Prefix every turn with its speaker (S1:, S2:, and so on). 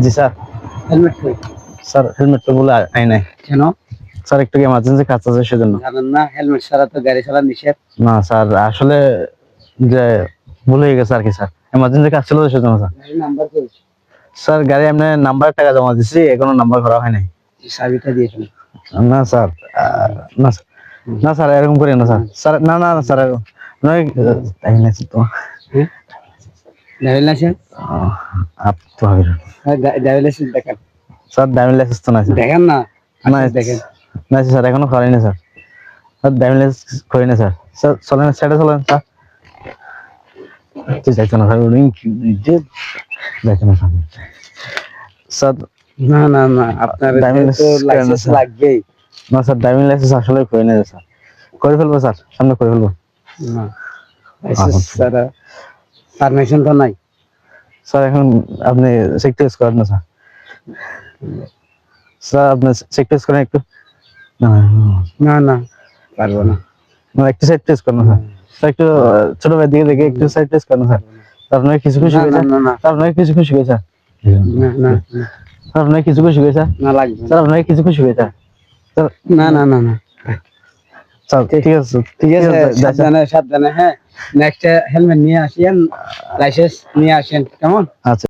S1: জি sir.
S2: Helmet কই?
S1: Sir helmet তো বলে আই নাই।
S2: কেন?
S1: স্যার একটু এমার্জেন্সি কাজ আছে সেজন্য।
S2: জানেন না হেলমেট ছাড়া তো গাড়ি চালানো নিষেধ?
S1: না স্যার আসলে যে ভুল হয়ে গেছে আর কি স্যার। এমার্জেন্সি কাজ ছিল তো সেজন্য স্যার।
S2: গাড়ির নাম্বার কই?
S1: স্যার গাড়ি এমনি নাম্বার টাকা জমা দিছি, এখনো নাম্বার করা হয় নাই।
S2: চাবিটা দিয়েছেন?
S1: না স্যার, না স্যার, না স্যার এরকম করি না স্যার। স্যার না না না স্যার এরকম নয়, তাই না তো।
S2: হ্যাঁ? Driving licence?
S1: আপ তো হবে না।
S2: হ্যাঁ, ড্রাইভিং লাইসেন্স দেখান।
S1: স্যার ড্রাইভিং লাইসেন্স তো নাই স্যার।
S2: দেখান না।
S1: না
S2: আচ্ছা দেখেন।
S1: না স্যার এখনো করিনি স্যার। স্যার ড্রাইভিং লাইসেন্স করিনি স্যার। স্যার চলেন সাইডে চলেন স্যার। তুই যাইতো না স্যার, রিং যে যাইতো না স্যার। স্যার
S2: না না না আপনার
S1: ড্রাইভিং
S2: তো
S1: লাইসেন্স
S2: লাইসেন্স লাগবেই।
S1: না স্যার, ড্রাইভিং লাইসেন্স আসলে করে নেই স্যার। করে ফেলবো স্যার, সামনে করে ফেলবো।
S2: না লাইসেন্স ছাড়া পারমিশন তো নাই।
S1: স্যার এখন আপনি চেক টেস্ট করেন না স্যার। স্যার আপনি চেক টেস্ট করেন একটু। না
S2: না না পারবো না।
S1: না একটু সাইড টেস্ট করেন স্যার। স্যার একটু ছোট ভাই দিকে দেখে একটু সাইড টেস্ট করেন স্যার। আপনাকে কিছু খুশি হয়েছে? আপনাকে কিছু খুশি হয়েছে?
S2: না না
S1: স্যার আপনাকে কিছু খুশি হয়েছে?
S2: না লাগবে।
S1: স্যার আপনাকে কিছু খুশি হয়েছে? স্যার
S2: না না না না
S1: স্যার ঠিক আছে
S2: ঠিক আছে, সাবধানে সাবধানে। হ্যাঁ, নেক্সট হেলমেট নিয়ে আসেন, লাইসেন্স নিয়ে আসেন, কেমন?
S1: আচ্ছা।